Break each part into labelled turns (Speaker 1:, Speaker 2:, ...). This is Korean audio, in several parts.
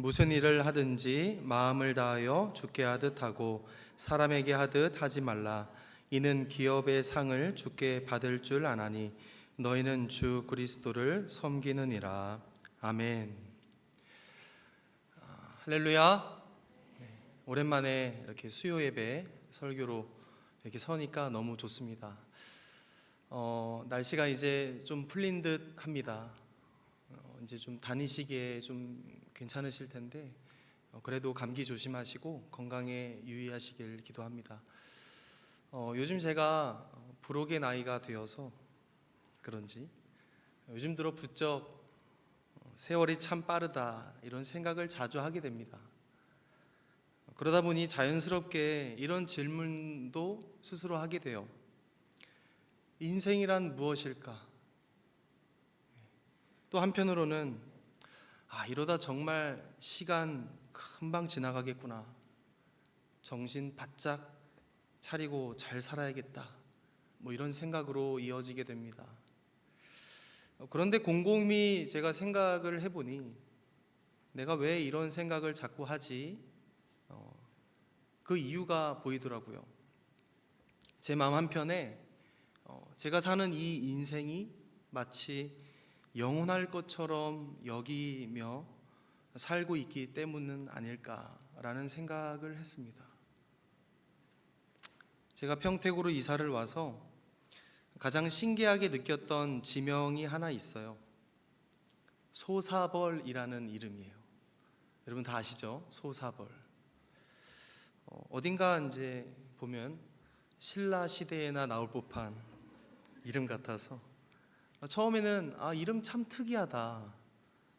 Speaker 1: 무슨 일을 하든지 마음을 다하여 주께 하듯 하고 사람에게 하듯 하지 말라. 이는 기업의 상을 주께 받을 줄 아나니 너희는 주 그리스도를 섬기느니라. 아멘. 할렐루야. 오랜만에 이렇게 수요 예배 설교로 이렇게 서니까 너무 좋습니다. 날씨가 이제 좀 풀린 듯 합니다. 이제 좀 다니시기에 좀 괜찮으실 텐데 그래도 감기 조심하시고 건강에 유의하시길 기도합니다. 요즘 제가 부록의 나이가 되어서 그런지 요즘 들어 부쩍 세월이 참 빠르다 이런 생각을 자주 하게 됩니다. 그러다 보니 자연스럽게 이런 질문도 스스로 하게 돼요. 인생이란 무엇일까? 또 한편으로는 이러다 정말 시간 금방 지나가겠구나. 정신 바짝 차리고 잘 살아야겠다. 이런 생각으로 이어지게 됩니다. 그런데 곰곰이 제가 생각을 해보니 내가 왜 이런 생각을 자꾸 하지? 그 이유가 보이더라고요. 제 마음 한편에 제가 사는 이 인생이 마치 영원할 것처럼 여기며 살고 있기 때문은 아닐까라는 생각을 했습니다. 제가 평택으로 이사를 와서 가장 신기하게 느꼈던 지명이 하나 있어요. 소사벌이라는 이름이에요. 여러분 다 아시죠? 소사벌. 어딘가 이제 보면 신라 시대에나 나올 법한 이름 같아서 처음에는 이름 참 특이하다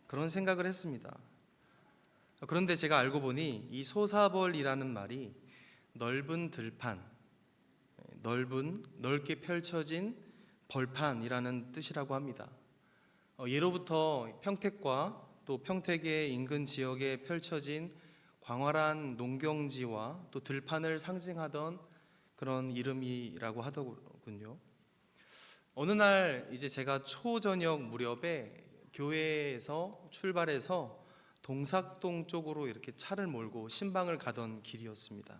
Speaker 1: 그런 생각을 했습니다. 그런데 제가 알고 보니 이 소사벌이라는 말이 넓은 들판, 넓게 펼쳐진 벌판이라는 뜻이라고 합니다. 예로부터 평택과 또 평택의 인근 지역에 펼쳐진 광활한 농경지와 또 들판을 상징하던 그런 이름이라고 하더군요. 어느 날 이제 제가 초저녁 무렵에 교회에서 출발해서 동삭동 쪽으로 이렇게 차를 몰고 신방을 가던 길이었습니다.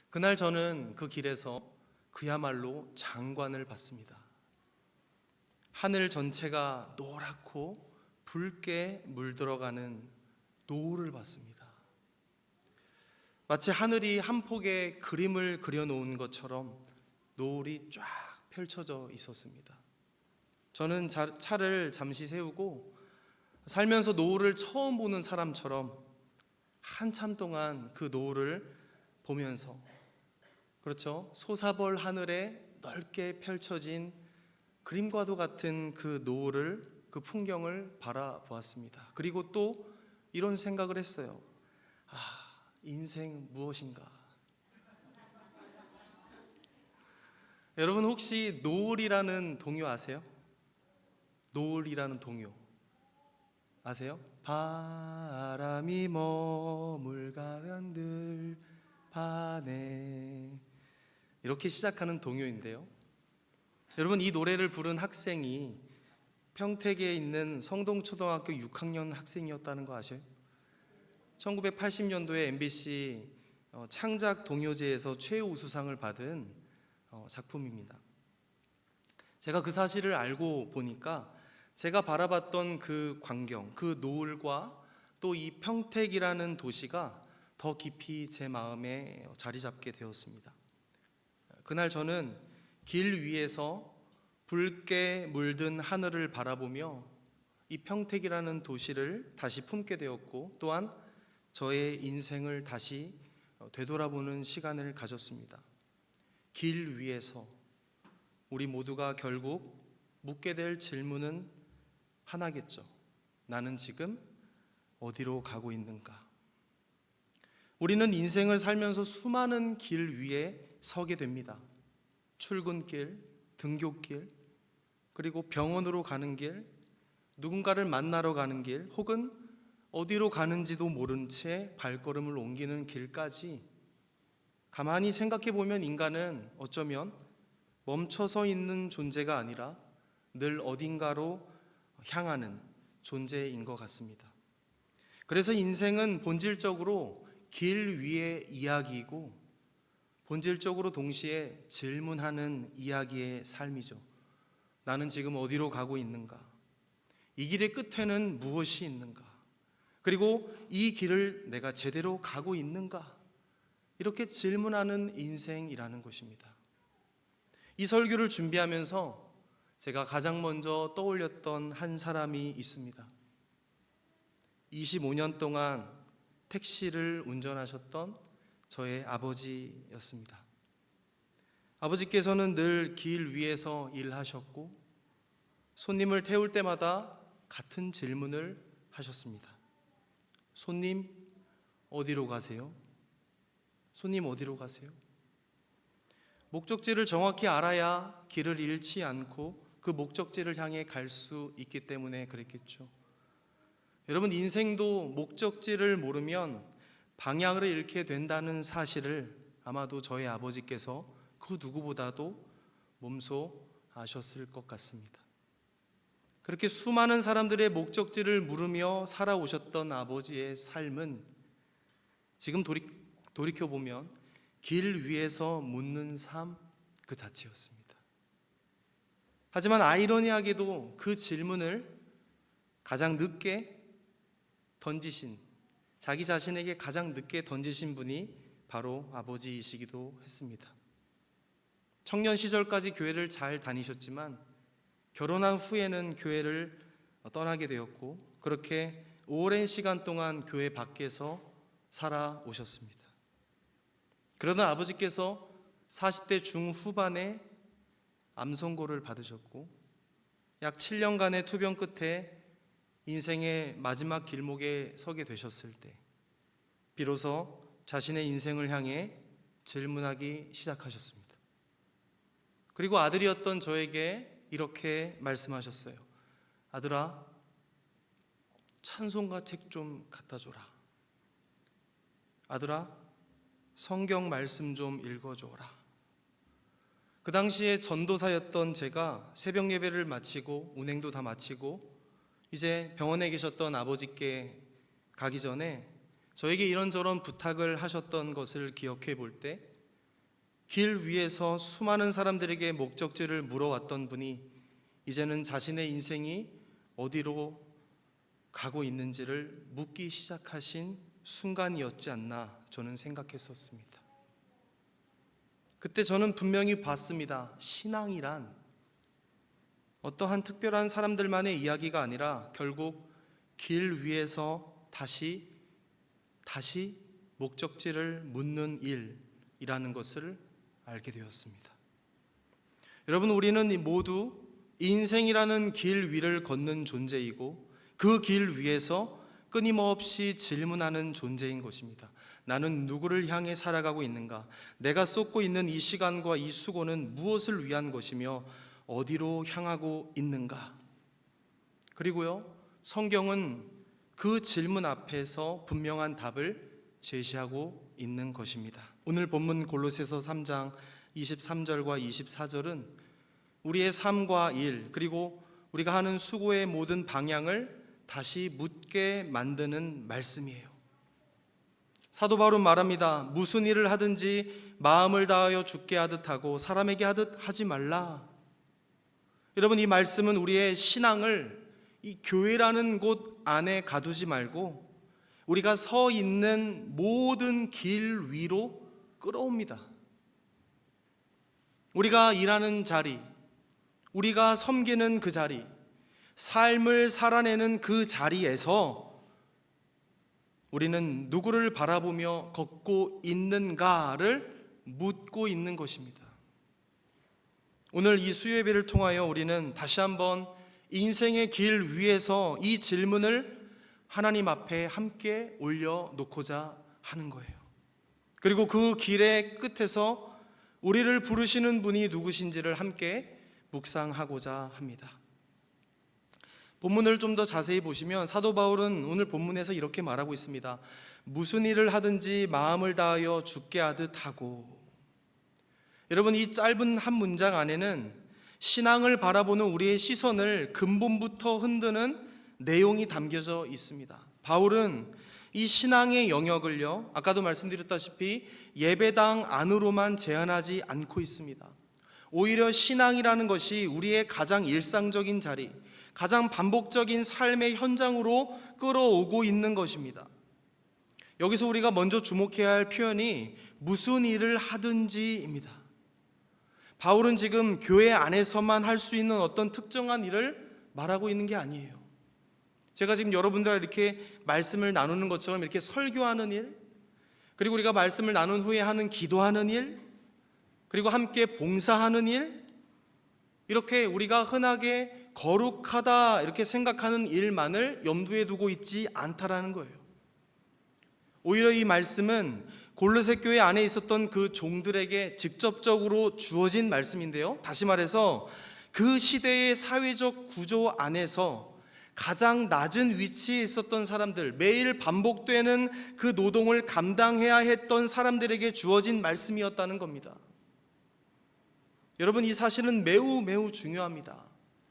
Speaker 1: 그날 저는 그 길에서 그야말로 장관을 봤습니다. 하늘 전체가 노랗고 붉게 물들어가는 노을을 봤습니다. 마치 하늘이 한 폭의 그림을 그려놓은 것처럼 노을이 쫙 펼쳐져 있었습니다. 저는 차를 잠시 세우고 살면서 노을을 처음 보는 사람처럼 한참 동안 그 노을을 보면서, 그렇죠, 소사벌 하늘에 넓게 펼쳐진 그림과도 같은 그 노을을, 그 풍경을 바라보았습니다. 그리고 또 이런 생각을 했어요. 인생 무엇인가? 여러분 혹시 노을이라는 동요 아세요? 노을이라는 동요 아세요? 바람이 머물가는 들판에, 이렇게 시작하는 동요인데요. 여러분 이 노래를 부른 학생이 평택에 있는 성동초등학교 6학년 학생이었다는 거 아셔요? 1980년도에 MBC 창작 동요제에서 최우수상을 받은 작품입니다. 제가 그 사실을 알고 보니까 제가 바라봤던 그 광경, 그 노을과 또 이 평택이라는 도시가 더 깊이 제 마음에 자리 잡게 되었습니다. 그날 저는 길 위에서 붉게 물든 하늘을 바라보며 이 평택이라는 도시를 다시 품게 되었고, 또한 저의 인생을 다시 되돌아보는 시간을 가졌습니다. 길 위에서 우리 모두가 결국 묻게 될 질문은 하나겠죠. 나는 지금 어디로 가고 있는가? 우리는 인생을 살면서 수많은 길 위에 서게 됩니다. 출근길, 등굣길, 그리고 병원으로 가는 길, 누군가를 만나러 가는 길, 혹은 어디로 가는지도 모른 채 발걸음을 옮기는 길까지 가만히 생각해 보면 인간은 어쩌면 멈춰서 있는 존재가 아니라 늘 어딘가로 향하는 존재인 것 같습니다. 그래서 인생은 본질적으로 길 위의 이야기이고 본질적으로 동시에 질문하는 이야기의 삶이죠. 나는 지금 어디로 가고 있는가? 이 길의 끝에는 무엇이 있는가? 그리고 이 길을 내가 제대로 가고 있는가? 이렇게 질문하는 인생이라는 것입니다. 이 설교를 준비하면서 제가 가장 먼저 떠올렸던 한 사람이 있습니다. 25년 동안 택시를 운전하셨던 저의 아버지였습니다. 아버지께서는 늘 길 위에서 일하셨고 손님을 태울 때마다 같은 질문을 하셨습니다. 손님, 어디로 가세요? 손님, 어디로 가세요? 목적지를 정확히 알아야 길을 잃지 않고 그 목적지를 향해 갈 수 있기 때문에 그랬겠죠. 여러분, 인생도 목적지를 모르면 방향을 잃게 된다는 사실을 아마도 저희 아버지께서 그 누구보다도 몸소 아셨을 것 같습니다. 그렇게 수많은 사람들의 목적지를 물으며 살아오셨던 아버지의 삶은 지금 돌이켜보면 길 위에서 묻는 삶 그 자체였습니다. 하지만 아이러니하게도 그 질문을 가장 늦게 던지신, 자기 자신에게 가장 늦게 던지신 분이 바로 아버지이시기도 했습니다. 청년 시절까지 교회를 잘 다니셨지만 결혼한 후에는 교회를 떠나게 되었고 그렇게 오랜 시간 동안 교회 밖에서 살아오셨습니다. 그러던 아버지께서 40대 중후반에 암 선고를 받으셨고 약 7년간의 투병 끝에 인생의 마지막 길목에 서게 되셨을 때 비로소 자신의 인생을 향해 질문하기 시작하셨습니다. 그리고 아들이었던 저에게 이렇게 말씀하셨어요. 아들아, 찬송가 책 좀 갖다 줘라. 아들아, 성경 말씀 좀 읽어줘라. 그 당시에 전도사였던 제가 새벽 예배를 마치고 운행도 다 마치고 이제 병원에 계셨던 아버지께 가기 전에 저에게 이런저런 부탁을 하셨던 것을 기억해 볼 때 길 위에서 수많은 사람들에게 목적지를 물어왔던 분이 이제는 자신의 인생이 어디로 가고 있는지를 묻기 시작하신 순간이었지 않나 저는 생각했었습니다. 그때 저는 분명히 봤습니다. 신앙이란 어떠한 특별한 사람들만의 이야기가 아니라 결국 길 위에서 다시 목적지를 묻는 일이라는 것을 알게 되었습니다. 여러분, 우리는 모두 인생이라는 길 위를 걷는 존재이고 그 길 위에서 끊임없이 질문하는 존재인 것입니다. 나는 누구를 향해 살아가고 있는가? 내가 쏟고 있는 이 시간과 이 수고는 무엇을 위한 것이며 어디로 향하고 있는가? 그리고요, 성경은 그 질문 앞에서 분명한 답을 제시하고 있는 것입니다. 오늘 본문 골로새서 3장 23절과 24절은 우리의 삶과 일 그리고 우리가 하는 수고의 모든 방향을 다시 묻게 만드는 말씀이에요. 사도 바울은 말합니다. 무슨 일을 하든지 마음을 다하여 주께 하듯 하고 사람에게 하듯 하지 말라. 여러분, 이 말씀은 우리의 신앙을 이 교회라는 곳 안에 가두지 말고 우리가 서 있는 모든 길 위로 끌어옵니다. 우리가 일하는 자리, 우리가 섬기는 그 자리, 삶을 살아내는 그 자리에서 우리는 누구를 바라보며 걷고 있는가를 묻고 있는 것입니다. 오늘 이 수요예배를 통하여 우리는 다시 한번 인생의 길 위에서 이 질문을 하나님 앞에 함께 올려놓고자 하는 거예요. 그리고 그 길의 끝에서 우리를 부르시는 분이 누구신지를 함께 묵상하고자 합니다. 본문을 좀 더 자세히 보시면 사도 바울은 오늘 본문에서 이렇게 말하고 있습니다. 무슨 일을 하든지 마음을 다하여 주께 하듯 하고. 여러분, 이 짧은 한 문장 안에는 신앙을 바라보는 우리의 시선을 근본부터 흔드는 내용이 담겨져 있습니다. 바울은 이 신앙의 영역을요, 아까도 말씀드렸다시피 예배당 안으로만 제한하지 않고 있습니다. 오히려 신앙이라는 것이 우리의 가장 일상적인 자리, 가장 반복적인 삶의 현장으로 끌어오고 있는 것입니다. 여기서 우리가 먼저 주목해야 할 표현이 무슨 일을 하든지입니다. 바울은 지금 교회 안에서만 할 수 있는 어떤 특정한 일을 말하고 있는 게 아니에요. 제가 지금 여러분들과 이렇게 말씀을 나누는 것처럼 이렇게 설교하는 일, 그리고 우리가 말씀을 나눈 후에 하는 기도하는 일, 그리고 함께 봉사하는 일, 이렇게 우리가 흔하게 거룩하다 이렇게 생각하는 일만을 염두에 두고 있지 않다라는 거예요. 오히려 이 말씀은 골로새 교회 안에 있었던 그 종들에게 직접적으로 주어진 말씀인데요, 다시 말해서 그 시대의 사회적 구조 안에서 가장 낮은 위치에 있었던 사람들, 매일 반복되는 그 노동을 감당해야 했던 사람들에게 주어진 말씀이었다는 겁니다. 여러분, 이 사실은 매우 중요합니다.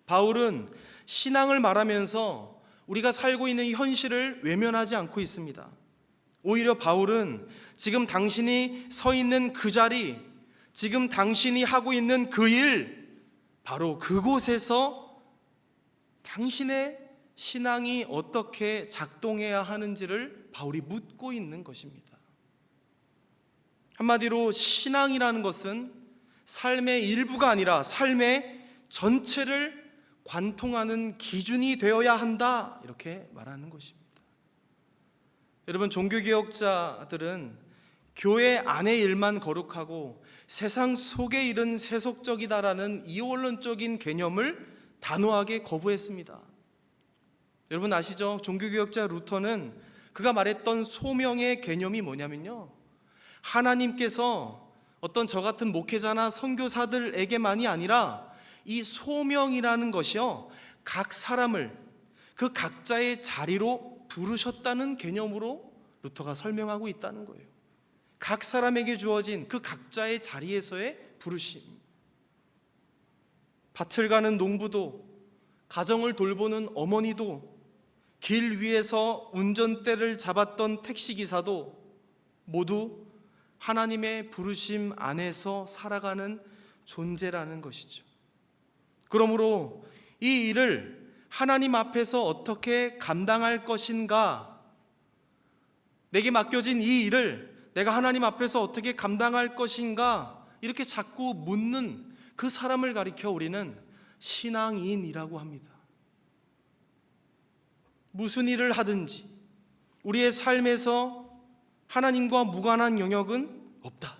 Speaker 1: 바울은 신앙을 말하면서 우리가 살고 있는 이 현실을 외면하지 않고 있습니다. 오히려 바울은 지금 당신이 서 있는 그 자리, 지금 당신이 하고 있는 그 일, 바로 그곳에서 당신의 신앙이 어떻게 작동해야 하는지를 바울이 묻고 있는 것입니다. 한마디로 신앙이라는 것은 삶의 일부가 아니라 삶의 전체를 관통하는 기준이 되어야 한다, 이렇게 말하는 것입니다. 여러분, 종교개혁자들은 교회 안의 일만 거룩하고 세상 속의 일은 세속적이다라는 이원론적인 개념을 단호하게 거부했습니다. 여러분 아시죠? 종교개혁자 루터는 그가 말했던 소명의 개념이 뭐냐면요, 하나님께서 어떤 저 같은 목회자나 선교사들에게만이 아니라 이 소명이라는 것이요, 각 사람을 그 각자의 자리로 부르셨다는 개념으로 루터가 설명하고 있다는 거예요. 각 사람에게 주어진 그 각자의 자리에서의 부르심. 밭을 가는 농부도, 가정을 돌보는 어머니도, 길 위에서 운전대를 잡았던 택시기사도 모두 하나님의 부르심 안에서 살아가는 존재라는 것이죠. 그러므로 이 일을 하나님 앞에서 어떻게 감당할 것인가, 내게 맡겨진 이 일을 내가 하나님 앞에서 어떻게 감당할 것인가, 이렇게 자꾸 묻는 그 사람을 가리켜 우리는 신앙인이라고 합니다. 무슨 일을 하든지 우리의 삶에서 하나님과 무관한 영역은 없다.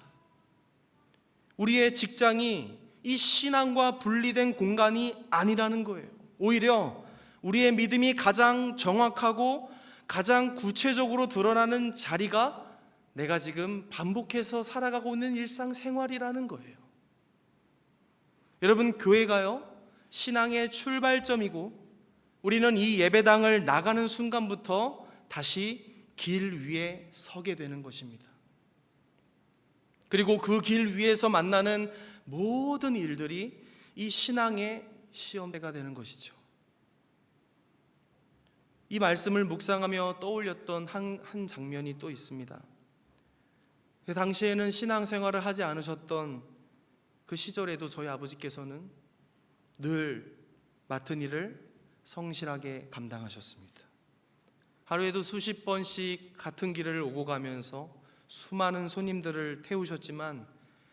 Speaker 1: 우리의 직장이 이 신앙과 분리된 공간이 아니라는 거예요. 오히려 우리의 믿음이 가장 정확하고 가장 구체적으로 드러나는 자리가 내가 지금 반복해서 살아가고 있는 일상생활이라는 거예요. 여러분, 교회가요, 신앙의 출발점이고 우리는 이 예배당을 나가는 순간부터 다시 길 위에 서게 되는 것입니다. 그리고 그 길 위에서 만나는 모든 일들이 이 신앙의 시험대가 되는 것이죠. 이 말씀을 묵상하며 떠올렸던 한 장면이 또 있습니다. 그 당시에는 신앙생활을 하지 않으셨던 그 시절에도 저희 아버지께서는 늘 맡은 일을 성실하게 감당하셨습니다. 하루에도 수십 번씩 같은 길을 오고 가면서 수많은 손님들을 태우셨지만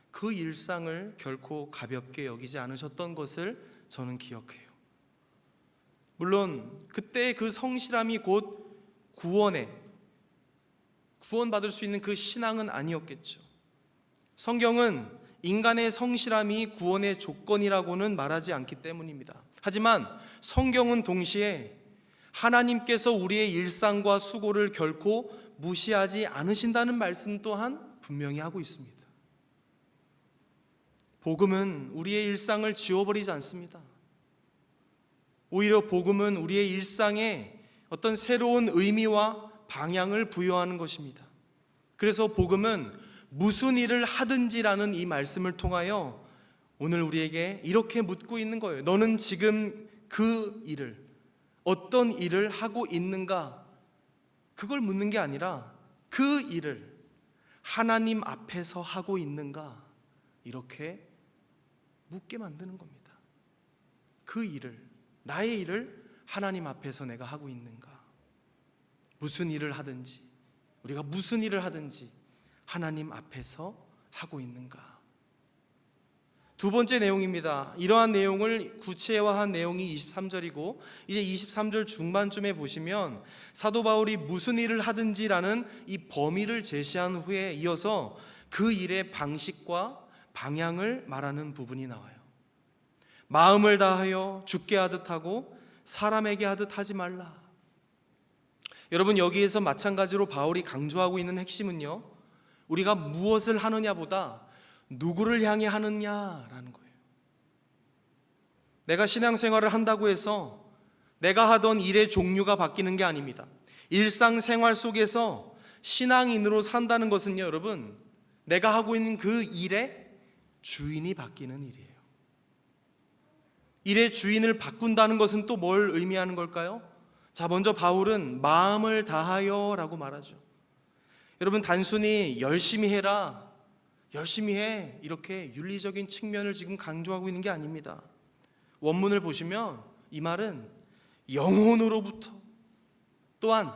Speaker 1: 그 일상을 결코 가볍게 여기지 않으셨던 것을 저는 기억해요. 물론 그때의 그 성실함이 곧 구원받을 수 있는 그 신앙은 아니었겠죠. 성경은 인간의 성실함이 구원의 조건이라고는 말하지 않기 때문입니다. 하지만 성경은 동시에 하나님께서 우리의 일상과 수고를 결코 무시하지 않으신다는 말씀 또한 분명히 하고 있습니다. 복음은 우리의 일상을 지워버리지 않습니다. 오히려 복음은 우리의 일상에 어떤 새로운 의미와 방향을 부여하는 것입니다. 그래서 복음은 무슨 일을 하든지라는 이 말씀을 통하여 오늘 우리에게 이렇게 묻고 있는 거예요. 너는 지금 그 일을, 어떤 일을 하고 있는가? 그걸 묻는 게 아니라 그 일을 하나님 앞에서 하고 있는가, 이렇게 묻게 만드는 겁니다. 그 일을, 나의 일을 하나님 앞에서 내가 하고 있는가. 무슨 일을 하든지, 우리가 무슨 일을 하든지 하나님 앞에서 하고 있는가. 두 번째 내용입니다. 이러한 내용을 구체화한 내용이 23절이고 이제 23절 중반쯤에 보시면 사도 바울이 무슨 일을 하든지라는 이 범위를 제시한 후에 이어서 그 일의 방식과 방향을 말하는 부분이 나와요. 마음을 다하여 주께 하듯 하고 사람에게 하듯 하지 말라. 여러분, 여기에서 마찬가지로 바울이 강조하고 있는 핵심은요, 우리가 무엇을 하느냐보다 누구를 향해 하느냐라는 거예요. 내가 신앙생활을 한다고 해서 내가 하던 일의 종류가 바뀌는 게 아닙니다. 일상생활 속에서 신앙인으로 산다는 것은요, 여러분, 내가 하고 있는 그 일의 주인이 바뀌는 일이에요. 일의 주인을 바꾼다는 것은 또 뭘 의미하는 걸까요? 자, 먼저 바울은 마음을 다하여 라고 말하죠. 여러분, 단순히 열심히 해라, 열심히 해, 이렇게 윤리적인 측면을 지금 강조하고 있는 게 아닙니다. 원문을 보시면 이 말은 영혼으로부터, 또한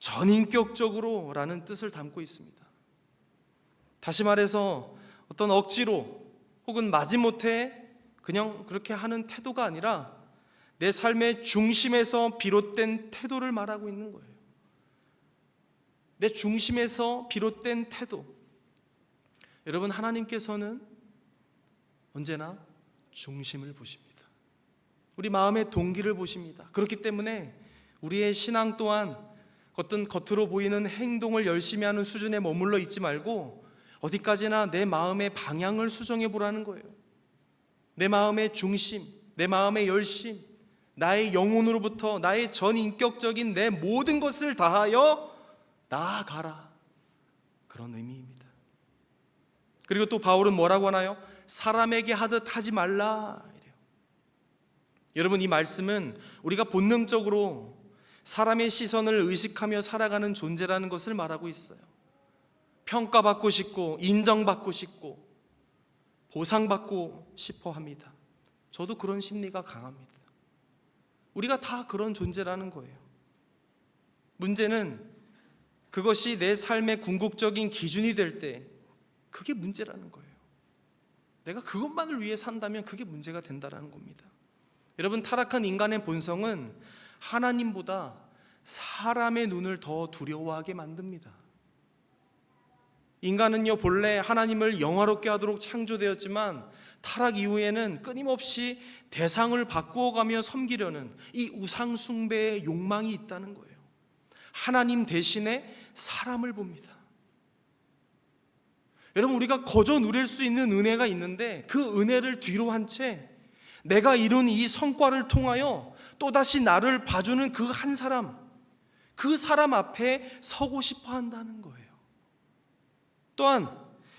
Speaker 1: 전인격적으로 라는 뜻을 담고 있습니다. 다시 말해서 어떤 억지로 혹은 마지못해 그냥 그렇게 하는 태도가 아니라 내 삶의 중심에서 비롯된 태도를 말하고 있는 거예요. 내 중심에서 비롯된 태도. 여러분, 하나님께서는 언제나 중심을 보십니다. 우리 마음의 동기를 보십니다. 그렇기 때문에 우리의 신앙 또한 어떤 겉으로 보이는 행동을 열심히 하는 수준에 머물러 있지 말고 어디까지나 내 마음의 방향을 수정해 보라는 거예요. 내 마음의 중심, 내 마음의 열심, 나의 영혼으로부터 나의 전인격적인 내 모든 것을 다하여 나아가라, 그런 의미입니다. 그리고 또 바울은 뭐라고 하나요? 사람에게 하듯 하지 말라 이래요. 여러분, 이 말씀은 우리가 본능적으로 사람의 시선을 의식하며 살아가는 존재라는 것을 말하고 있어요. 평가받고 싶고 인정받고 싶고 보상받고 싶어 합니다. 저도 그런 심리가 강합니다. 우리가 다 그런 존재라는 거예요. 문제는 그것이 내 삶의 궁극적인 기준이 될 때 그게 문제라는 거예요. 내가 그것만을 위해 산다면 그게 문제가 된다는 겁니다. 여러분, 타락한 인간의 본성은 하나님보다 사람의 눈을 더 두려워하게 만듭니다. 인간은요, 본래 하나님을 영화롭게 하도록 창조되었지만 타락 이후에는 끊임없이 대상을 바꾸어가며 섬기려는 이 우상 숭배의 욕망이 있다는 거예요. 하나님 대신에 사람을 봅니다. 여러분, 우리가 거저 누릴 수 있는 은혜가 있는데 그 은혜를 뒤로 한 채 내가 이룬 이 성과를 통하여 또다시 나를 봐주는 그 한 사람, 그 사람 앞에 서고 싶어 한다는 거예요. 또한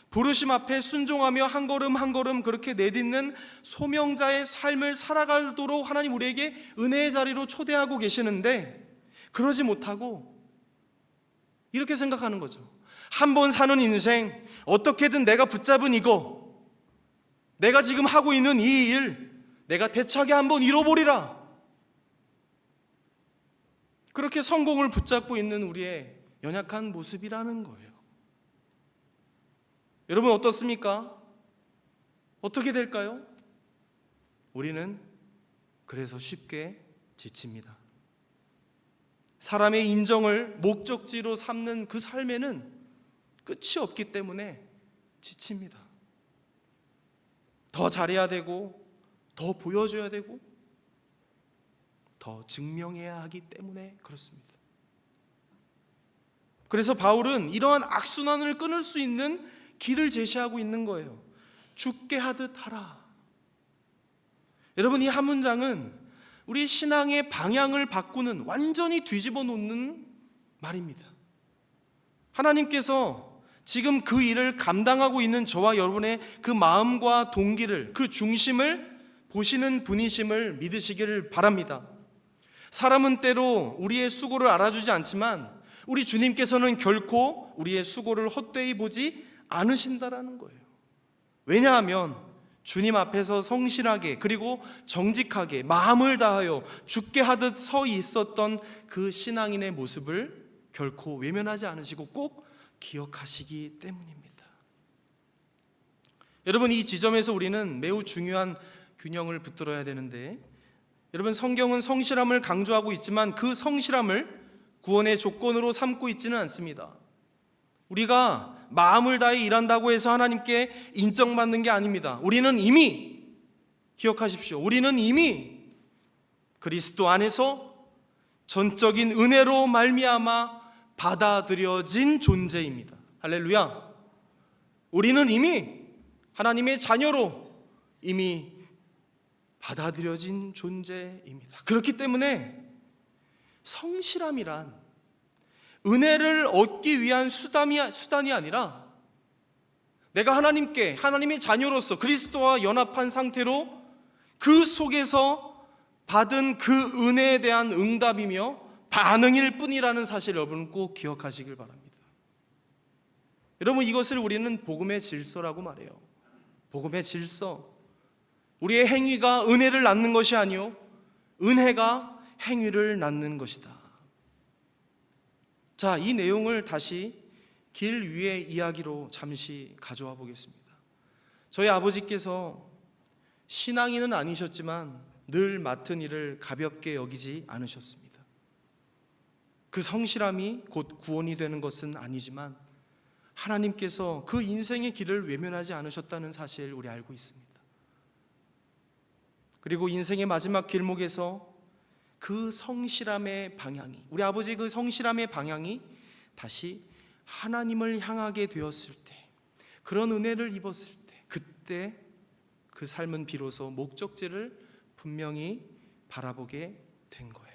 Speaker 1: 부르심 앞에 순종하며 한 걸음 한 걸음 그렇게 내딛는 소명자의 삶을 살아가도록 하나님 우리에게 은혜의 자리로 초대하고 계시는데, 그러지 못하고 이렇게 생각하는 거죠. 한 번 사는 인생, 어떻게든 내가 붙잡은 이거, 내가 지금 하고 있는 이 일, 내가 대차게 한번 잃어버리라. 그렇게 성공을 붙잡고 있는 우리의 연약한 모습이라는 거예요. 여러분, 어떻습니까? 어떻게 될까요? 우리는 그래서 쉽게 지칩니다. 사람의 인정을 목적지로 삼는 그 삶에는 끝이 없기 때문에 지칩니다. 더 잘해야 되고, 더 보여줘야 되고, 더 증명해야 하기 때문에 그렇습니다. 그래서 바울은 이러한 악순환을 끊을 수 있는 길을 제시하고 있는 거예요. 죽게 하듯 하라. 여러분, 이 한 문장은 우리 신앙의 방향을 바꾸는, 완전히 뒤집어 놓는 말입니다. 하나님께서 지금 그 일을 감당하고 있는 저와 여러분의 그 마음과 동기를, 그 중심을 보시는 분이심을 믿으시기를 바랍니다. 사람은 때로 우리의 수고를 알아주지 않지만 우리 주님께서는 결코 우리의 수고를 헛되이 보지 않으신다라는 거예요. 왜냐하면 주님 앞에서 성실하게 그리고 정직하게 마음을 다하여 죽게 하듯 서 있었던 그 신앙인의 모습을 결코 외면하지 않으시고 꼭 기억하시기 때문입니다. 여러분, 이 지점에서 우리는 매우 중요한 균형을 붙들어야 되는데, 여러분, 성경은 성실함을 강조하고 있지만 그 성실함을 구원의 조건으로 삼고 있지는 않습니다. 우리가 마음을 다해 일한다고 해서 하나님께 인정받는 게 아닙니다. 우리는 이미, 기억하십시오, 우리는 이미 그리스도 안에서 전적인 은혜로 말미암아 받아들여진 존재입니다. 할렐루야. 우리는 이미 하나님의 자녀로 이미 받아들여진 존재입니다. 그렇기 때문에 성실함이란 은혜를 얻기 위한 수단이 아니라 내가 하나님의 자녀로서 그리스도와 연합한 상태로 그 속에서 받은 그 은혜에 대한 응답이며 반응일 뿐이라는 사실을 여러분 꼭 기억하시길 바랍니다. 여러분, 이것을 우리는 복음의 질서라고 말해요. 복음의 질서. 우리의 행위가 은혜를 낳는 것이 아니요 은혜가 행위를 낳는 것이다. 자, 이 내용을 다시 길 위의 이야기로 잠시 가져와 보겠습니다. 저희 아버지께서 신앙인은 아니셨지만 늘 맡은 일을 가볍게 여기지 않으셨습니다. 그 성실함이 곧 구원이 되는 것은 아니지만 하나님께서 그 인생의 길을 외면하지 않으셨다는 사실 우리 알고 있습니다. 그리고 인생의 마지막 길목에서 그 성실함의 방향이, 우리 아버지의 그 성실함의 방향이 다시 하나님을 향하게 되었을 때, 그런 은혜를 입었을 때, 그때 그 삶은 비로소 목적지를 분명히 바라보게 된 거예요.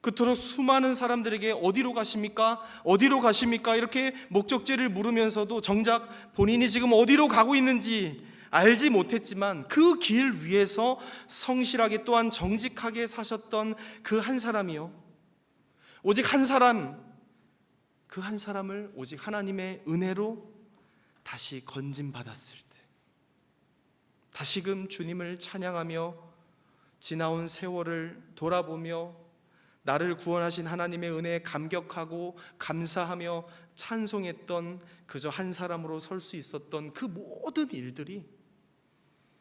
Speaker 1: 그토록 수많은 사람들에게 어디로 가십니까? 어디로 가십니까? 이렇게 목적지를 물으면서도 정작 본인이 지금 어디로 가고 있는지 알지 못했지만 그 길 위에서 성실하게 또한 정직하게 사셨던 그 한 사람이요, 오직 한 사람, 그 한 사람을 오직 하나님의 은혜로 다시 건짐받았을 때, 다시금 주님을 찬양하며 지나온 세월을 돌아보며 나를 구원하신 하나님의 은혜에 감격하고 감사하며 찬송했던 그저 한 사람으로 설 수 있었던 그 모든 일들이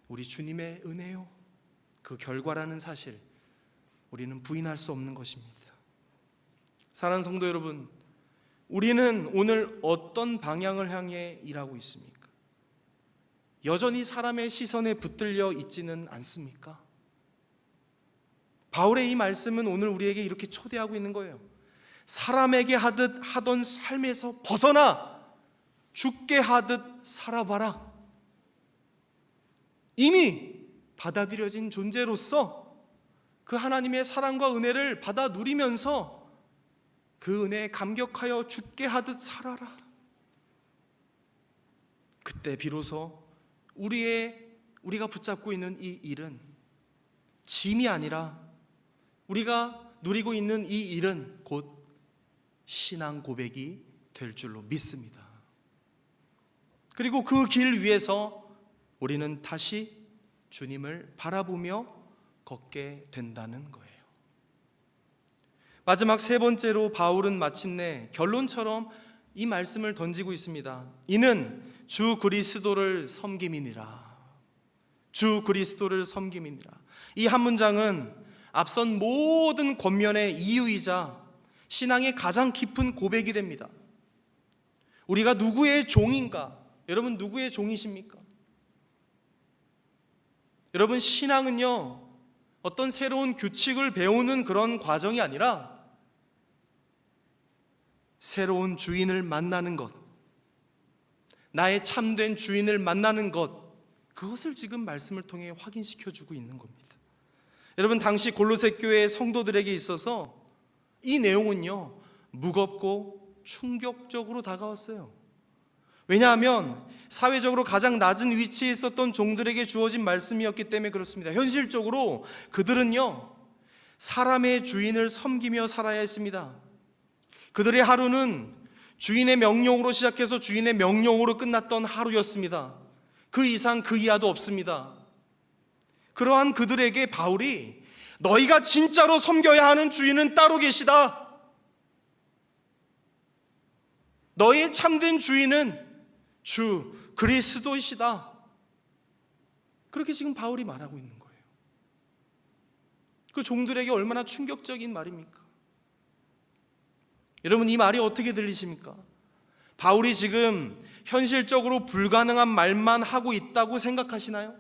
Speaker 1: 우리 주님의 은혜요, 그 결과라는 사실 우리는 부인할 수 없는 것입니다. 사랑하는 성도 여러분, 우리는 오늘 어떤 방향을 향해 일하고 있습니까? 여전히 사람의 시선에 붙들려 있지는 않습니까? 바울의 이 말씀은 오늘 우리에게 이렇게 초대하고 있는 거예요. 사람에게 하듯 하던 삶에서 벗어나 죽게 하듯 살아봐라. 이미 받아들여진 존재로서 그 하나님의 사랑과 은혜를 받아 누리면서 그 은혜에 감격하여 죽게 하듯 살아라. 그때 비로소 우리가 붙잡고 있는 이 일은 짐이 아니라, 우리가 누리고 있는 이 일은 곧 신앙 고백이 될 줄로 믿습니다. 그리고 그 길 위에서 우리는 다시 주님을 바라보며 걷게 된다는 거예요. 마지막 세 번째로 바울은 마침내 결론처럼 이 말씀을 던지고 있습니다. 이는 주 그리스도를 섬김이니라. 주 그리스도를 섬김이니라. 이 한 문장은 앞선 모든 권면의 이유이자 신앙의 가장 깊은 고백이 됩니다. 우리가 누구의 종인가? 여러분, 누구의 종이십니까? 여러분, 신앙은요, 어떤 새로운 규칙을 배우는 그런 과정이 아니라 새로운 주인을 만나는 것, 나의 참된 주인을 만나는 것, 그것을 지금 말씀을 통해 확인시켜주고 있는 겁니다. 여러분, 당시 골로새 교회의 성도들에게 있어서 이 내용은요, 무겁고 충격적으로 다가왔어요. 왜냐하면 사회적으로 가장 낮은 위치에 있었던 종들에게 주어진 말씀이었기 때문에 그렇습니다. 현실적으로 그들은요, 사람의 주인을 섬기며 살아야 했습니다. 그들의 하루는 주인의 명령으로 시작해서 주인의 명령으로 끝났던 하루였습니다. 그 이상 그 이하도 없습니다. 그러한 그들에게 바울이 너희가 진짜로 섬겨야 하는 주인은 따로 계시다. 너희의 참된 주인은 주 그리스도이시다. 그렇게 지금 바울이 말하고 있는 거예요. 그 종들에게 얼마나 충격적인 말입니까? 여러분, 이 말이 어떻게 들리십니까? 바울이 지금 현실적으로 불가능한 말만 하고 있다고 생각하시나요?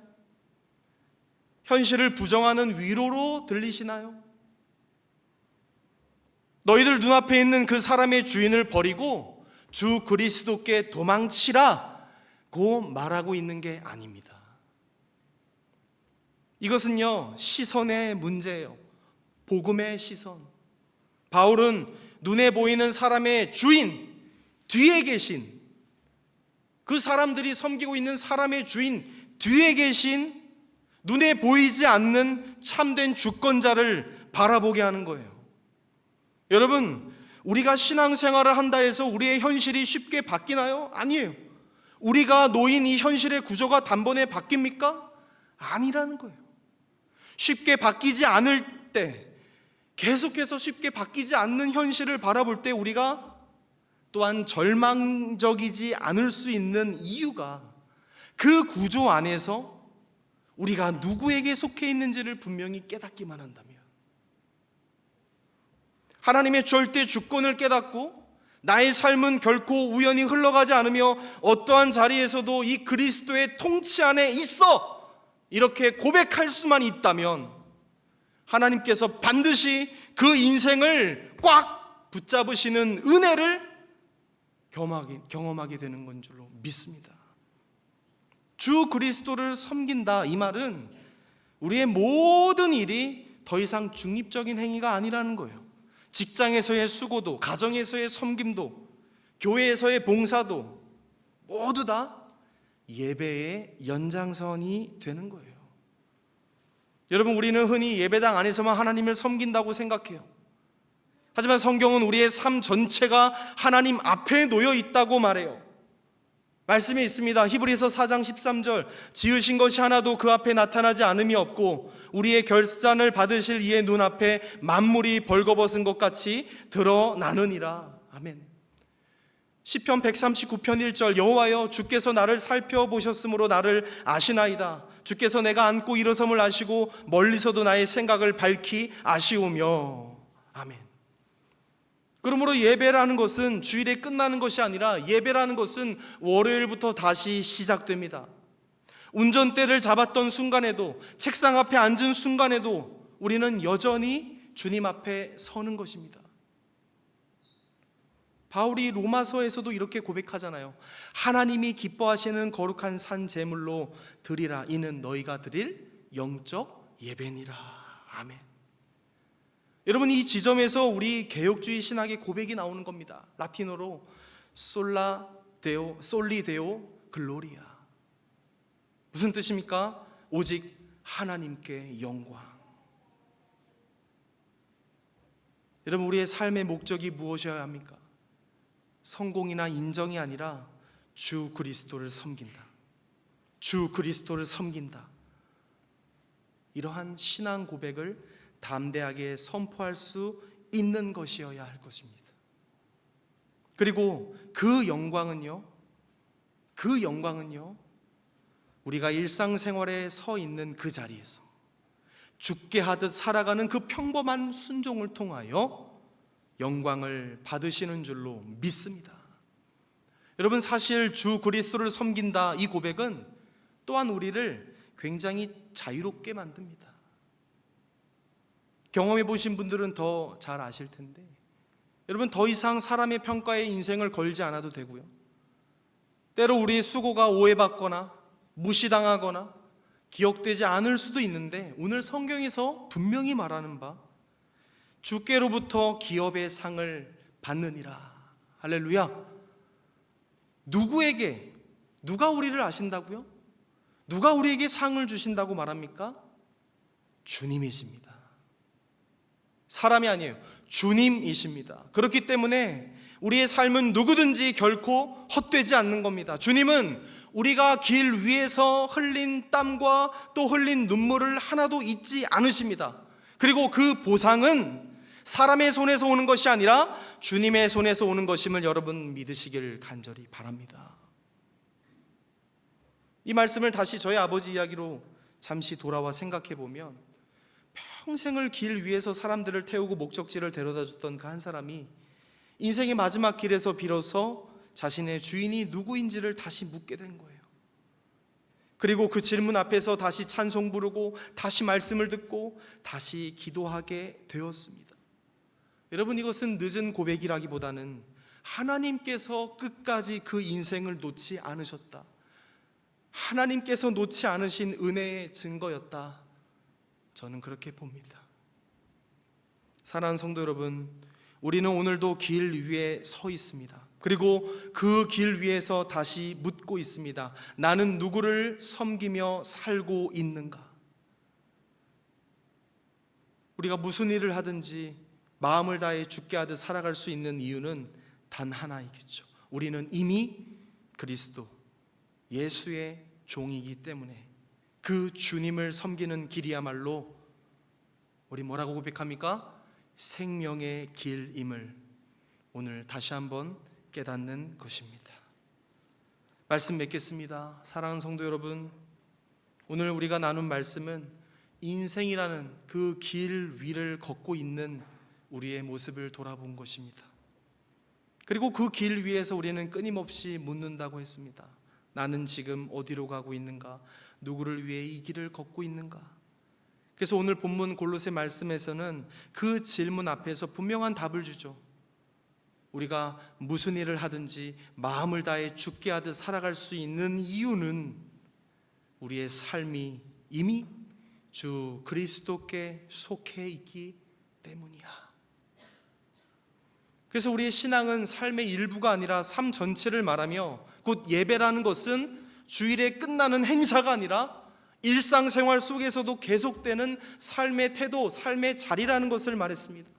Speaker 1: 현실을 부정하는 위로로 들리시나요? 너희들 눈앞에 있는 그 사람의 주인을 버리고 주 그리스도께 도망치라고 말하고 있는 게 아닙니다. 이것은요, 시선의 문제예요. 복음의 시선. 바울은 눈에 보이는 사람의 주인, 뒤에 계신, 그 사람들이 섬기고 있는 사람의 주인 뒤에 계신 눈에 보이지 않는 참된 주권자를 바라보게 하는 거예요. 여러분, 우리가 신앙생활을 한다 해서 우리의 현실이 쉽게 바뀌나요? 아니에요. 우리가 놓인 이 현실의 구조가 단번에 바뀝니까? 아니라는 거예요. 쉽게 바뀌지 않을 때, 계속해서 쉽게 바뀌지 않는 현실을 바라볼 때 우리가 또한 절망적이지 않을 수 있는 이유가 그 구조 안에서 우리가 누구에게 속해 있는지를 분명히 깨닫기만 한다면, 하나님의 절대 주권을 깨닫고 나의 삶은 결코 우연히 흘러가지 않으며 어떠한 자리에서도 이 그리스도의 통치 안에 있어, 이렇게 고백할 수만 있다면 하나님께서 반드시 그 인생을 꽉 붙잡으시는 은혜를 경험하게 되는 건 줄로 믿습니다. 주 그리스도를 섬긴다, 이 말은 우리의 모든 일이 더 이상 중립적인 행위가 아니라는 거예요. 직장에서의 수고도, 가정에서의 섬김도, 교회에서의 봉사도 모두 다 예배의 연장선이 되는 거예요. 여러분, 우리는 흔히 예배당 안에서만 하나님을 섬긴다고 생각해요. 하지만 성경은 우리의 삶 전체가 하나님 앞에 놓여 있다고 말해요. 말씀이 있습니다. 히브리서 4장 13절, 지으신 것이 하나도 그 앞에 나타나지 않음이 없고 우리의 결산을 받으실 이의 눈앞에 만물이 벌거벗은 것 같이 드러나느니라. 아멘. 시편 139편 1절, 여호와여 주께서 나를 살펴보셨으므로 나를 아시나이다. 주께서 내가 앉고 일어섬을 아시고 멀리서도 나의 생각을 밝히 아시오며. 아멘. 그러므로 예배라는 것은 주일에 끝나는 것이 아니라 예배라는 것은 월요일부터 다시 시작됩니다. 운전대를 잡았던 순간에도, 책상 앞에 앉은 순간에도 우리는 여전히 주님 앞에 서는 것입니다. 바울이 로마서에서도 이렇게 고백하잖아요. 하나님이 기뻐하시는 거룩한 산 제물로 드리라. 이는 너희가 드릴 영적 예배니라. 아멘. 여러분, 이 지점에서 우리 개혁주의 신학의 고백이 나오는 겁니다. 라틴어로 솔리 데오 글로리아. 무슨 뜻입니까? 오직 하나님께 영광. 여러분, 우리의 삶의 목적이 무엇이어야 합니까? 성공이나 인정이 아니라 주 그리스도를 섬긴다. 주 그리스도를 섬긴다. 이러한 신앙 고백을 담대하게 선포할 수 있는 것이어야 할 것입니다. 그리고 그 영광은요, 우리가 일상생활에 서 있는 그 자리에서 죽게 하듯 살아가는 그 평범한 순종을 통하여 영광을 받으시는 줄로 믿습니다. 여러분, 사실 주 그리스도를 섬긴다, 이 고백은 또한 우리를 굉장히 자유롭게 만듭니다. 경험해 보신 분들은 더 잘 아실 텐데, 여러분, 더 이상 사람의 평가에 인생을 걸지 않아도 되고요, 때로 우리의 수고가 오해받거나 무시당하거나 기억되지 않을 수도 있는데, 오늘 성경에서 분명히 말하는 바 주께로부터 기업의 상을 받느니라. 할렐루야. 누가 우리를 아신다고요? 누가 우리에게 상을 주신다고 말합니까? 주님이십니다. 사람이 아니에요. 주님이십니다. 그렇기 때문에 우리의 삶은 누구든지 결코 헛되지 않는 겁니다. 주님은 우리가 길 위에서 흘린 땀과 또 흘린 눈물을 하나도 잊지 않으십니다. 그리고 그 보상은 사람의 손에서 오는 것이 아니라 주님의 손에서 오는 것임을 여러분 믿으시길 간절히 바랍니다. 이 말씀을 다시 저희 아버지 이야기로 잠시 돌아와 생각해 보면, 평생을 길 위에서 사람들을 태우고 목적지를 데려다 줬던 그 한 사람이 인생의 마지막 길에서 비로소 자신의 주인이 누구인지를 다시 묻게 된 거예요. 그리고 그 질문 앞에서 다시 찬송 부르고 다시 말씀을 듣고 다시 기도하게 되었습니다. 여러분, 이것은 늦은 고백이라기보다는 하나님께서 끝까지 그 인생을 놓지 않으셨다, 하나님께서 놓지 않으신 은혜의 증거였다, 저는 그렇게 봅니다. 사랑하는 성도 여러분, 우리는 오늘도 길 위에 서 있습니다. 그리고 그 길 위에서 다시 묻고 있습니다. 나는 누구를 섬기며 살고 있는가? 우리가 무슨 일을 하든지 마음을 다해 죽게 하듯 살아갈 수 있는 이유는 단 하나이겠죠. 우리는 이미 그리스도 예수의 종이기 때문에 그 주님을 섬기는 길이야말로 우리 뭐라고 고백합니까? 생명의 길임을 오늘 다시 한번 깨닫는 것입니다. 말씀 맺겠습니다. 사랑하는 성도 여러분, 오늘 우리가 나눈 말씀은 인생이라는 그 길 위를 걷고 있는 우리의 모습을 돌아본 것입니다. 그리고 그 길 위에서 우리는 끊임없이 묻는다고 했습니다. 나는 지금 어디로 가고 있는가? 누구를 위해 이 길을 걷고 있는가? 그래서 오늘 본문 골로새 말씀에서는 그 질문 앞에서 분명한 답을 주죠. 우리가 무슨 일을 하든지 마음을 다해 죽게 하듯 살아갈 수 있는 이유는 우리의 삶이 이미 주 그리스도께 속해 있기 때문이야. 그래서 우리의 신앙은 삶의 일부가 아니라 삶 전체를 말하며, 곧 예배라는 것은 주일에 끝나는 행사가 아니라 일상생활 속에서도 계속되는 삶의 태도, 삶의 자리라는 것을 말했습니다.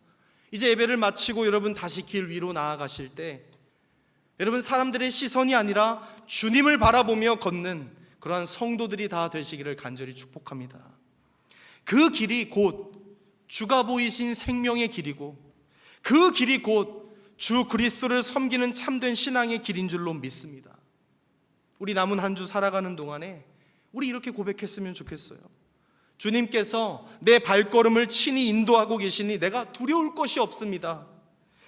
Speaker 1: 이제 예배를 마치고 여러분 다시 길 위로 나아가실 때 여러분 사람들의 시선이 아니라 주님을 바라보며 걷는 그러한 성도들이 다 되시기를 간절히 축복합니다. 그 길이 곧 주가 보이신 생명의 길이고, 그 길이 곧 주 그리스도를 섬기는 참된 신앙의 길인 줄로 믿습니다. 우리 남은 한 주 살아가는 동안에 우리 이렇게 고백했으면 좋겠어요. 주님께서 내 발걸음을 친히 인도하고 계시니 내가 두려울 것이 없습니다.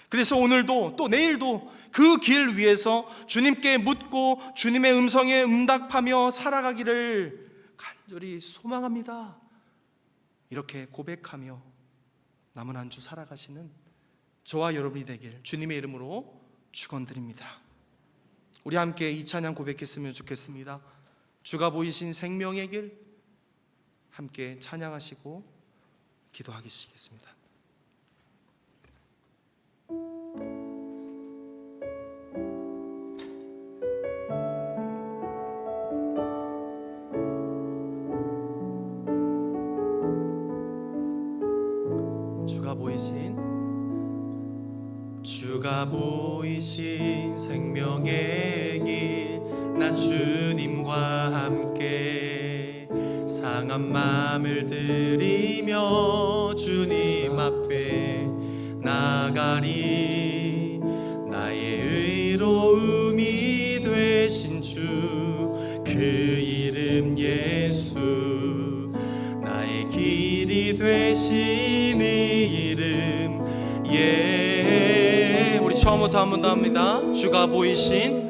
Speaker 1: 그래서 오늘도 또 내일도 그 길 위에서 주님께 묻고 주님의 음성에 응답하며 살아가기를 간절히 소망합니다. 이렇게 고백하며 남은 한 주 살아가시는 저와 여러분이 되길 주님의 이름으로 축원드립니다. 우리 함께 이 찬양 고백했으면 좋겠습니다. 주가 보이신 생명의 길, 함께 찬양하시고 기도하시겠습니다. 주가 보이신 생명의 길, 나 주님과 함께 상한 마음을 들이며 주님 앞에 나가리. 나의 의로움이 되신 주, 그 이름 예수, 나의 길이 되신 이 이름 우리 처음부터 한 번 더 합니다. 주가 보이신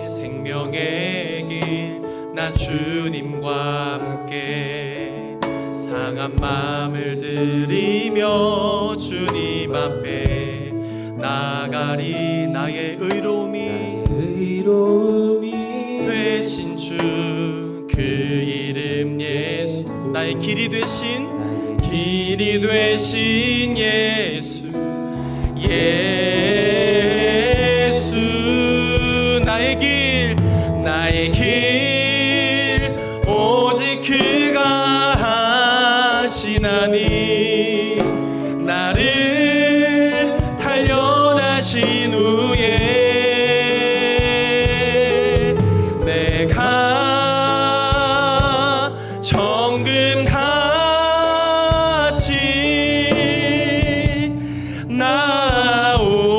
Speaker 1: 생명의 길, 나 주님과 함께 상한 마음을 들이며 주님 앞에 나가리. 나의 의로움이 되신 주, 그 이름 예수, 나의 길이 되신 예수, 나의 길 오직 그가 하시나니 태어나신 후에 내가 정금같이 나오리.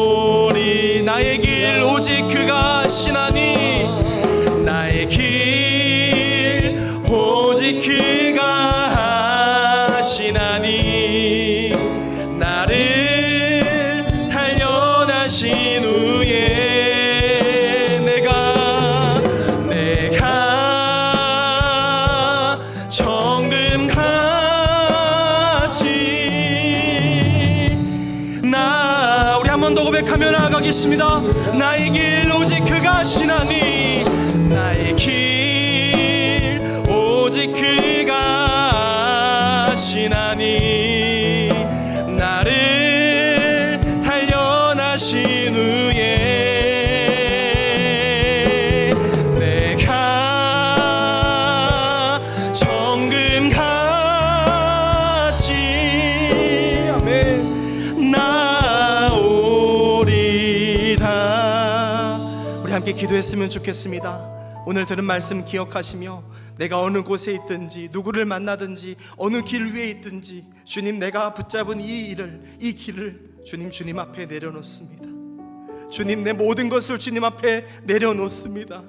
Speaker 1: 나의 길 오직 그가 하시나니, 나의 길 오직 그가 하시나니, 나를 단련하신 후에 내가 정금같이 우리 한 번 더 고백하며 나아가겠습니다. 나의 길 오직 그가 하시나니, 나의 길 오직 그가 하시나니, 나를 단련하신 후에 내가 정금같이 아멘 나오리라. 우리 함께 기도했으면 좋겠습니다. 오늘 들은 말씀 기억하시며 내가 어느 곳에 있든지 누구를 만나든지 어느 길 위에 있든지 주님, 내가 붙잡은 이 길을 주님 앞에 내려놓습니다. 주님, 내 모든 것을 주님 앞에 내려놓습니다.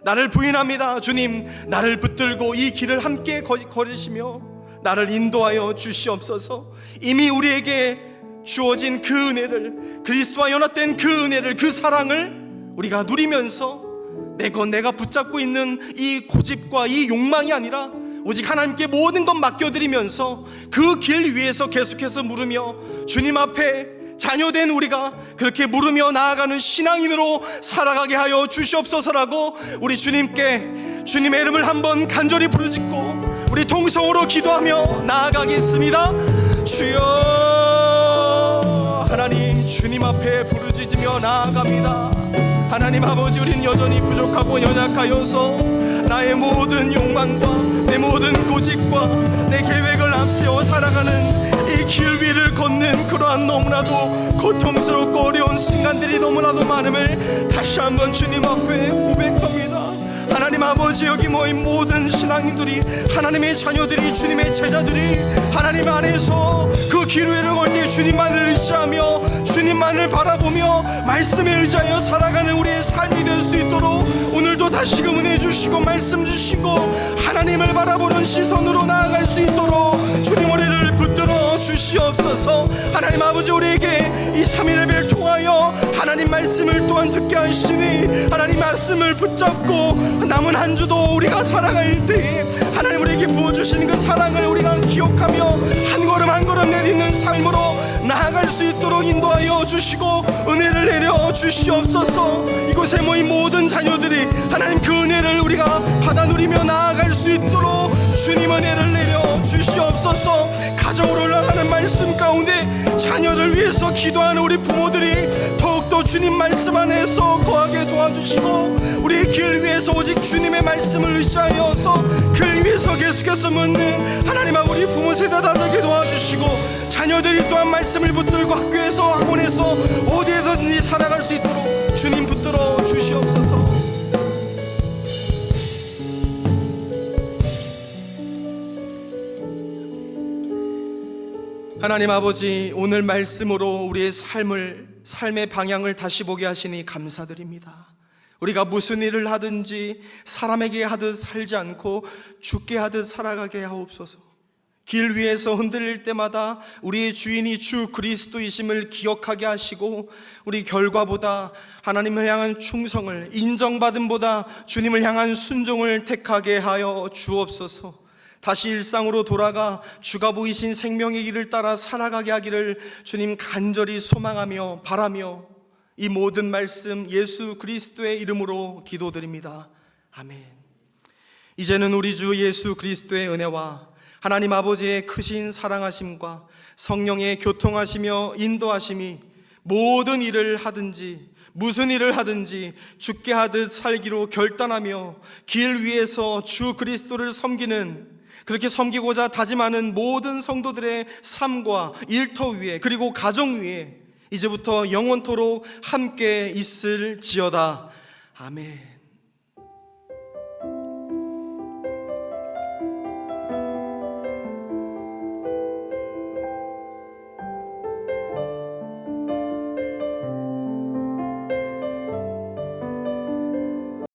Speaker 1: 나를 부인합니다. 주님, 나를 붙들고 이 길을 함께 걸으시며 나를 인도하여 주시옵소서. 이미 우리에게 주어진 그 은혜를, 그리스도와 연합된 그 은혜를, 그 사랑을 우리가 누리면서 내가 붙잡고 있는 이 고집과 이 욕망이 아니라 오직 하나님께 모든 것 맡겨드리면서 그 길 위에서 계속해서 물으며 주님 앞에 자녀된 우리가 그렇게 물으며 나아가는 신앙인으로 살아가게 하여 주시옵소서라고 우리 주님께 주님의 이름을 한번 간절히 부르짖고 우리 통성으로 기도하며 나아가겠습니다. 주여, 하나님 주님 앞에 부르짖으며 나아갑니다. 하나님 아버지, 우린 여전히 부족하고 연약하여서 나의 모든 욕망과 내 모든 고집과 내 계획을 앞세워 살아가는 이 길 위를 걷는 그러한 너무나도 고통스럽고 어려운 순간들이 너무나도 많음을 다시 한번 주님 앞에 고백합니다. 하나님 아버지, 여기 모인 모든 신앙인들이, 하나님의 자녀들이, 주님의 제자들이 하나님 안에서 그 길 위를 걸 때 주님만을 의지하며 주님만을 바라보며 말씀에 의지하여 살아가는 우리의 삶이 될 수 있도록 오늘도 다시금 은혜 주시고 말씀 주시고 하나님을 바라보는 시선으로 나아갈 수 있도록 주님 우리를 붙들어 주시옵소서. 하나님 아버지, 우리에게 이 3일 예배를 통하여 하나님 말씀을 또한 듣게 하시니 하나님 말씀을 붙잡고 남은 한 주도 우리가 살아갈 때 하나님 우리에게 부어주시는 그 사랑을 우리가 기억하며 한 걸음 한 걸음 내딛는 삶으로 나아갈 수 있도록 인도하여 주시고 은혜를 내려 주시옵소서. 이곳에 모인 모든 자녀들이 하나님 그 은혜를 우리가 받아 누리며 나아갈 수 있도록 주님 은혜를 내려 주시옵소서. 가정으로 올라가는 말씀 가운데 자녀를 위해서 기도하는 우리 부모들이 더욱더 주님 말씀 안에서 거하게 도와주시고 우리 길 위에서 오직 주님의 말씀을 의지하여서 그 위에서 계속해서 묻는 하나님아 우리 부모 세대 다되게 도와주시고 자녀들이 또한 말씀을 붙들고 학교에서 학원에서 어디에서든지 살아갈 수 있도록 주님 붙들어 주시옵소서. 하나님 아버지, 오늘 말씀으로 우리의 삶의 방향을 다시 보게 하시니 감사드립니다. 우리가 무슨 일을 하든지 사람에게 하듯 살지 않고 죽게 하듯 살아가게 하옵소서. 길 위에서 흔들릴 때마다 우리의 주인이 주 그리스도이심을 기억하게 하시고 우리 결과보다 하나님을 향한 충성을, 인정받음보다 주님을 향한 순종을 택하게 하여 주옵소서. 다시 일상으로 돌아가 주가 보이신 생명의 길을 따라 살아가게 하기를 주님 간절히 소망하며 바라며 이 모든 말씀 예수 그리스도의 이름으로 기도드립니다. 아멘. 이제는 우리 주 예수 그리스도의 은혜와 하나님 아버지의 크신 사랑하심과 성령의 교통하시며 인도하심이 모든 일을 하든지 무슨 일을 하든지 죽게 하듯 살기로 결단하며 길 위에서 주 그리스도를 섬기는, 그렇게 섬기고자 다짐하는 모든 성도들의 삶과 일터 위에 그리고 가정 위에 이제부터 영원토록 함께 있을지어다. 아멘.